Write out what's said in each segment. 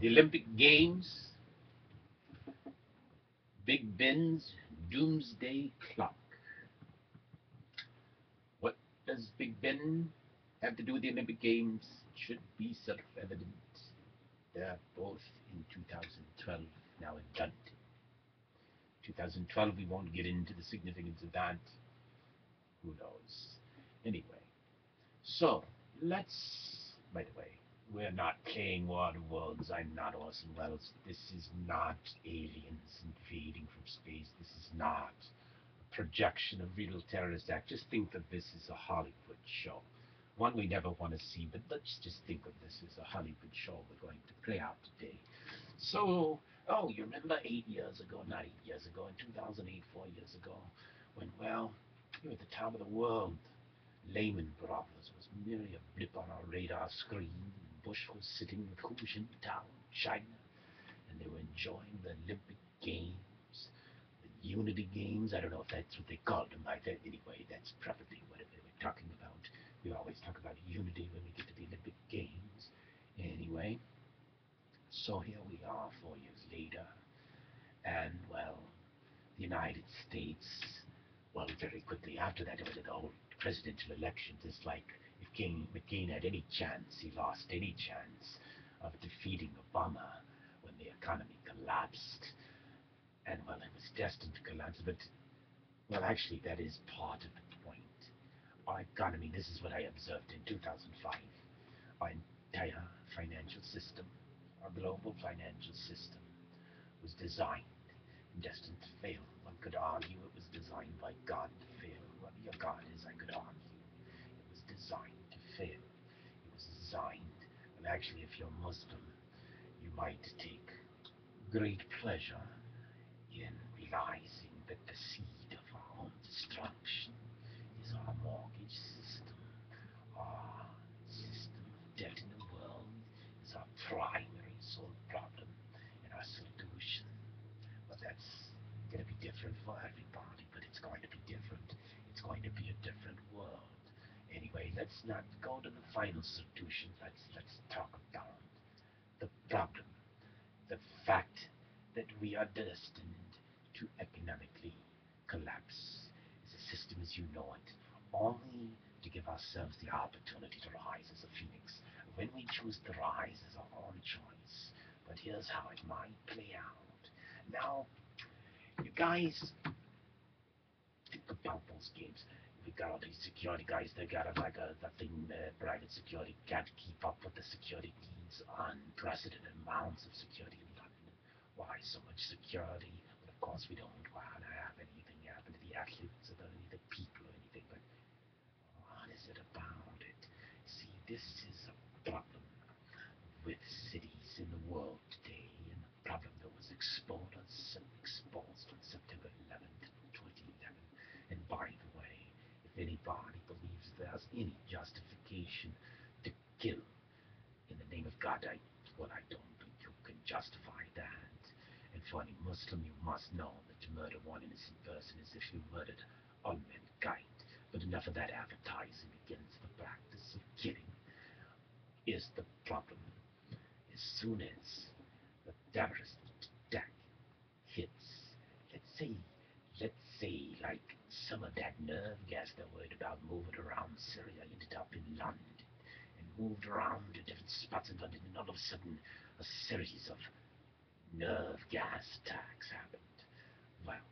The Olympic Games, Big Ben's Doomsday Clock. What does Big Ben have to do with the Olympic Games? Should be self-evident. They're both in 2012, now in London. 2012, we won't get into the significance of that. Who knows? Anyway, so let's, by the way, we're not playing War of the Worlds. I'm not Orson Welles. This is not aliens invading from space. This is not a projection of real terrorist act. Just think of this as a Hollywood show. One we never want to see, but let's just think of this as a Hollywood show we're going to play out today. So, oh, you remember 8 years ago, not 8 years ago, in 2008, 4 years ago, when, well, we were at the top of the world. Lehman Brothers was merely a blip on our radar screen. Bush was sitting with Hu Jintao in China, and they were enjoying the Olympic Games, the Unity Games. I don't know if that's what they called them. Anyway, that's probably what they were talking about. We always talk about unity when we get to the Olympic Games. Anyway, so here we are 4 years later, and, well, the United States, well, very quickly after that, there was the whole presidential elections. It's like if McCain had any chance, he lost any chance of defeating Obama when the economy collapsed. And, well, it was destined to collapse, but, well, actually, that is part of the point. Our economy, this is what I observed in 2005. Our entire financial system, our global financial system, was designed and destined to fail. One could argue it was designed by God to fail. Whoever your God is, I could argue. It was designed to fail. It was designed, and actually, if you're Muslim, you might take great pleasure in realizing that the seed of our own destruction is our mortgage system. Our system of debt in the world is our primary sole problem and our solution. But that's going to be different for everybody, but it's going to be different. It's going to be a different world. Anyway, let's not go to the final solution. Let's talk about the problem, the fact that we are destined to economically collapse as a system as you know it, only to give ourselves the opportunity to rise as a phoenix. When we choose to rise is our own choice, but here's how it might play out. Now, you guys think about those games. We got all these security guys. They got a thing, private security. Can't keep up with the security needs. Unprecedented amounts of security in London. Why so much security? But of course, we don't want to have anything happen to the athletes or the people or anything. But what is it about it? See, this is a problem with cities in the world today, and the problem that was exposed on September 11th, 2011. And by the way, if anybody believes there's any justification to kill in the name of God, I don't think you can justify that. And for any Muslim, you must know that to murder one innocent person is if you murdered all mankind. But enough of that advertising against the practice of killing is the problem. As soon as the terrorist attack hits, let's say like some of that nerve gas they're worried about moving around Syria ended up in London and moved around to different spots in London, and all of a sudden a series of nerve gas attacks happened. Well,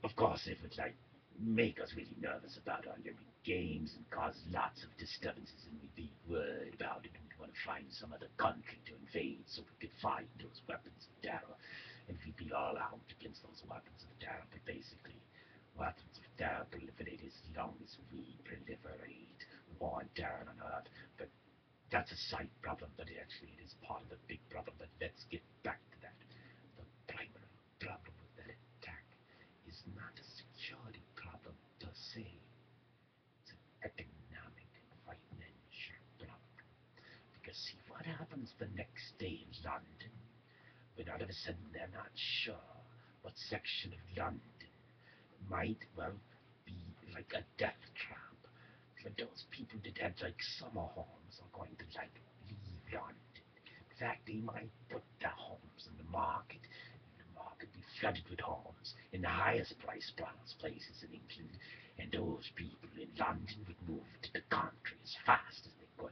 of course it would like make us really nervous about our Olympic Games and cause lots of disturbances, and we'd be worried about it, and we'd want to find some other country to invade so we could find those weapons of terror, and we'd be all out against those weapons of terror. But basically, weapons of terror proliferate as long as we proliferate war and terror on Earth. But that's a side problem, but actually it is part of the big problem. But let's get back to that. The primary problem with that attack is not a security problem per se. It's an economic financial problem. Because see what happens the next day in London, when all of a sudden they're not sure what section of London might, well, be like a death trap. For those people that had like summer homes are going to like leave London. fact, they might put their homes in the market. The market be flooded with homes in the highest priced places in England, and those people in London would move to the country as fast as they could.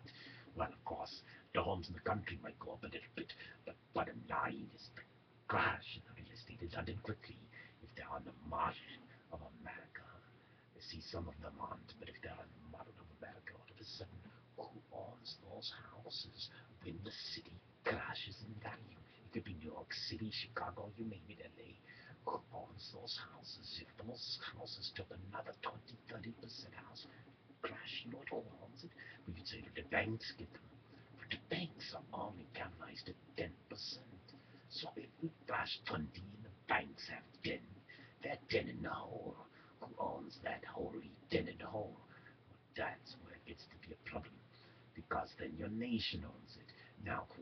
Well, of course, the homes in the country might go up a little bit, but bottom line is the crash in the real estate in London quickly if they're on the model of America. You see, some of them aren't, but if they're on the model of America, all of a sudden, who owns those houses when the city crashes in value? It could be New York City, Chicago, you name it, LA. Who owns those houses? If those houses took another 20, 30% house crash, you know who owns it? We could say that the banks get them. But the banks are only capitalized at 10%. So if we crash 20 and the banks have 10, they're 10 in the hole. Who owns that holy 10 in the hole? Well, that's where it gets to be a problem. Because then your nation owns it. Now, who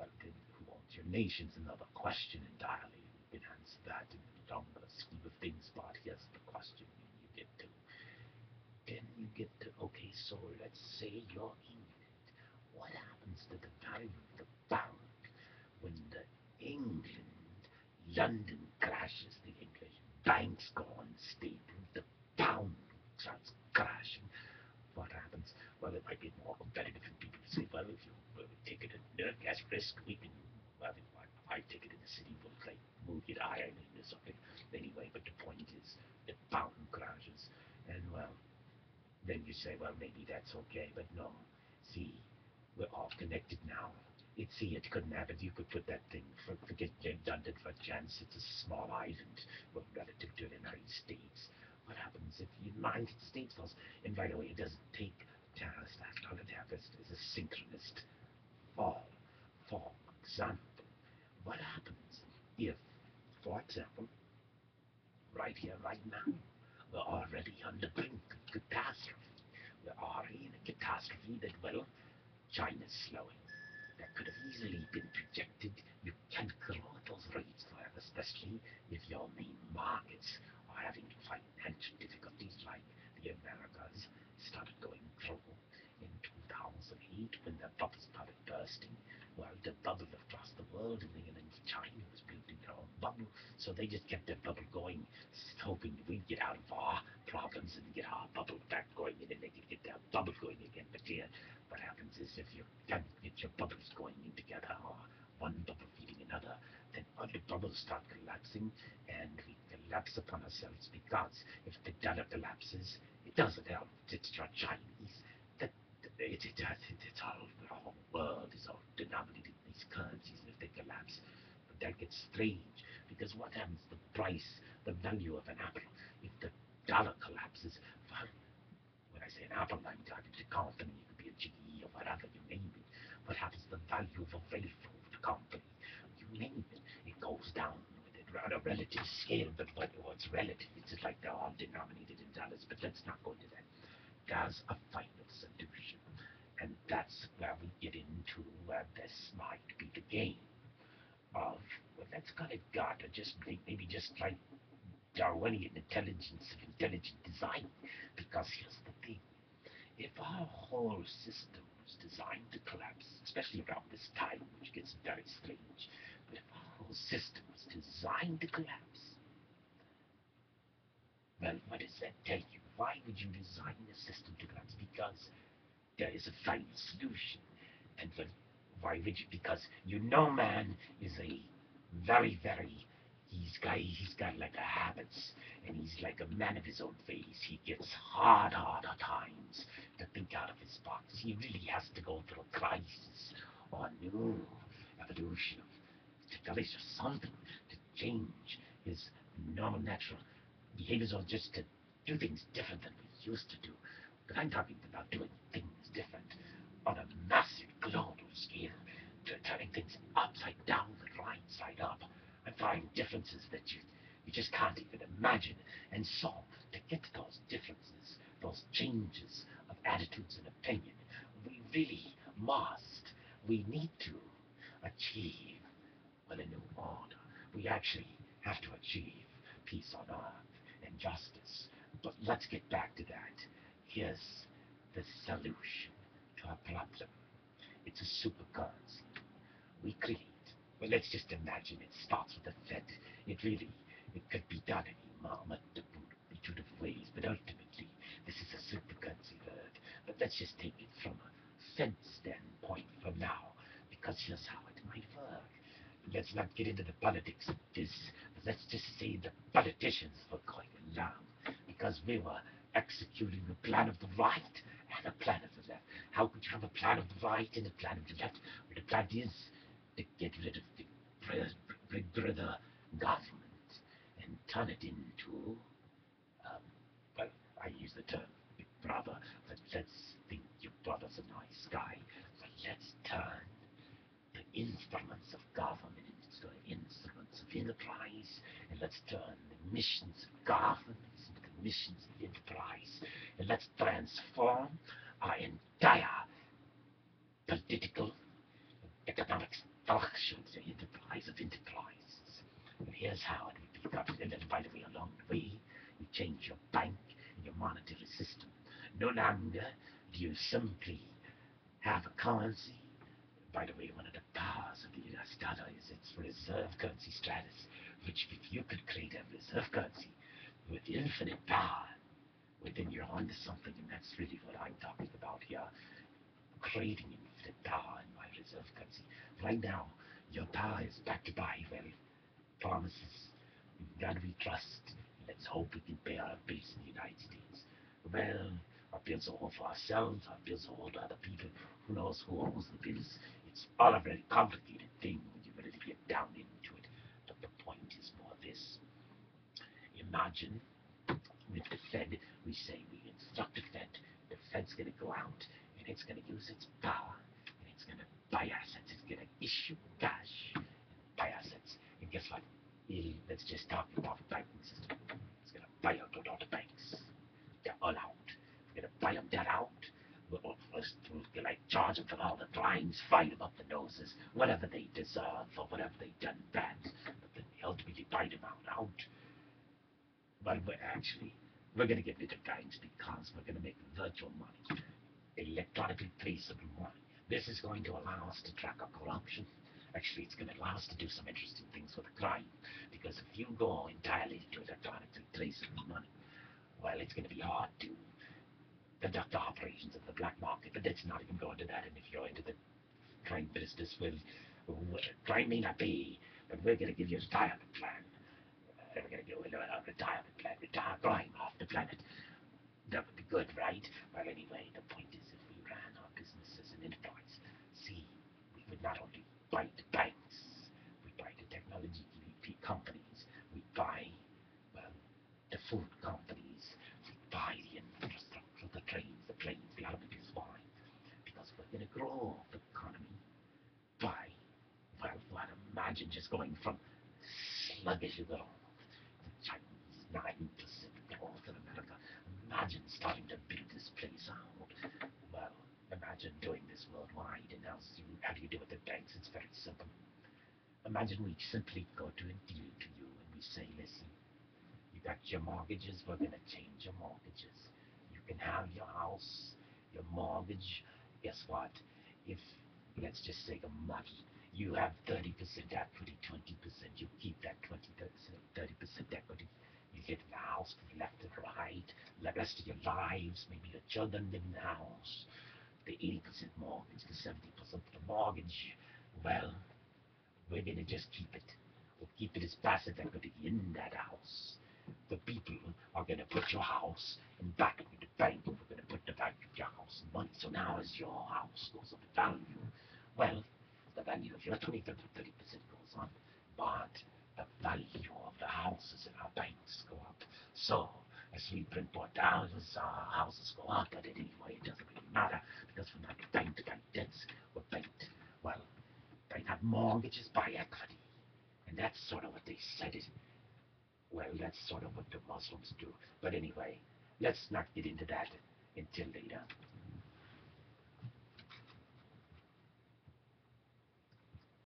owns your nation's another question entirely. We can answer that in the longer scheme of things, but here's the question you get to. Then you get to, okay, so let's say you're England. What happens to the value of the pound when the England, London crashes, the English banks go unstable, the pound starts crashing? What happens? Well, it might be more competitive, and people say, well, if you take it as risk, we can, well, I take it in the city, we'll like move it to Ireland or something. Anyway, but the point is, the pound crashes, and well, then you say, well, maybe that's okay, but no. See, we're all connected now. It couldn't happen. You could put that thing, forget London for a chance. It's a small island, well, relative to the United States. What happens if the United States falls? And by the way, it doesn't take terrorist act. All it happens is a synchronous fall. For example, what happens if, for example, right here, right now, we're already on the brink of catastrophe. We're already in a catastrophe that, well, China's slowing. That could have easily been projected. You can't grow those rates forever, especially if your main markets are having financial difficulties like the Americas started going through in 2008 when the bubble started bursting. Well, the bubble across the world and China was building their own bubble, so they just kept that bubble going, hoping we'd get out of our problems and get our bubble back going, and then they could get their bubble going again. But yeah, what happens is if you can't get your bubbles going in together, or one bubble feeding another, then other bubbles start collapsing, and we collapse upon ourselves because if the dollar collapses, it doesn't help. It's your Chinese. That it's all the whole world is all denominated in these currencies, and if they collapse, but that gets strange because what happens? The price, the value of an apple, if the dollar collapses, well, when I say an apple, I'm talking to a company. It could be a GE or whatever, you name it. What happens to the value of a railroad company? You name it. It goes down with it on a relative scale, but what's relative? It's just like they're all denominated in dollars, but let's not go into that. There's a final solution, and that's where we get into where this might be the game of, well, let's call it God, or just maybe just like Darwinian intelligence of intelligent design, because here's the thing. If our whole system was designed to collapse, especially around this time, which gets very strange, but if our whole system was designed to collapse, well, what does that tell you? Why would you design a system to collapse? Because there is a final solution. And why would you? Because you know man is a very, very, he's got like a habits, and he's like a man of his own phase. He gets hard at times to think out of his box. He really has to go through a crisis or a new evolution of technology or something to change his normal natural behaviors, or just to do things different than we used to do. But I'm talking about doing things different on a massive global scale, turning things upside down and right side up, and find differences that you just can't even imagine. And so, to get to those differences, those changes of attitudes and opinion, we really must, we need to achieve, well, a new order. We actually have to achieve peace on earth and justice. But let's get back to that. Here's the solution to our problem. It's a supercurrency. we create. Well, let's just imagine it starts with a Fed. It could be done in multitude of ways, but ultimately, this is a supercurrency word. But let's just take it from a Fed standpoint for now, because here's how it might work. Let's not get into the politics of this, but let's just say the politicians were going along because we were executing a plan of the right and a plan of the left. How could you have a plan of the right and a plan of the left? Well, the plan is to get rid of the big brother government and turn it into, um, well, I use the term big brother, but let's think your brother's a nice guy. But let's turn the instruments of government into the instruments of enterprise, and let's turn the missions of government into the missions of enterprise, and let's transform our entire political economic structure into the enterprise of enterprises. And here's how it would be calculated. And by the way, along the way, you change your bank and your monetary system. No longer do you simply have a currency. By the way, one of the powers of the US dollar is its reserve currency status, which if you could create a reserve currency with infinite power, well, then you're onto something, and that's really what I'm talking about here. Creating infinite power in my reserve currency. Right now, your power is backed by, well, promises. In God we trust. Let's hope we can pay our bills in the United States. Well, our bills are all for ourselves, our bills are all to other people. Who knows who owns the bills? It's all a very complicated thing when you really get down into it. But the point is more this. Imagine with the Fed, we say we instruct the Fed's going to go out and it's going to use its power and it's going to buy assets. It's going to issue cash and buy assets. And guess what? Let's just talk about the banking system. It's going to buy out all the banks. They're all out. We're going to buy them dead out. First, we're going to charge them for all the crimes, fight them up the noses, whatever they deserve for whatever they've done bad. But then we ultimately buy them out. But we're going to get rid of banks because we're going to make virtual money, electronically traceable money. This is going to allow us to track our corruption. Actually, it's going to allow us to do some interesting things with crime. Because if you go entirely to electronically traceable money, well, it's going to be hard to conduct the operations of the black market. But let's not even go into that. And if you're into the crime business, well, crime may not be, but we're going to give you a retirement plan. We're going to do a retirement plan, retire crime off the planet. That would be good, right? Well, anyway, the point is if we ran our business as an enterprise, see, we would not only buy the banks, we buy the technology companies, we buy, well, the food companies, we buy the infrastructure, the trains, the planes, the automobiles. Why? Because we're going to grow the economy by, well, imagine just going from sluggish growth to Chinese 9% growth in America. Imagine starting to build this place out. Well, imagine doing this worldwide. And how do you do it with the banks? It's very simple. Imagine we simply go to a deal to you and we say, listen, you got your mortgages, we're going to change your mortgages. You can have your house, your mortgage. Guess what? If, let's just say the money, you have 30% equity, 20%, you keep that 30% equity. You live in the house from left to right, the rest of your lives, maybe your children live in the house. The 80% mortgage, the 70% of the mortgage, well, we're going to just keep it. We'll keep it as passive equity in that house. The people are going to put your house and back it with the bank. We're going to put the value of your house in money. So now as your house goes up in value, well, the value of your 20, 30% goes up, but the value of the houses in our banks go up. So as we print more dollars, our houses go up, but anyway, it doesn't really matter because we're not banked by debts. We're banked, well, by not mortgages, by equity. And that's sort of what they said it. Well, that's sort of what the Muslims do. But anyway, let's not get into that until later.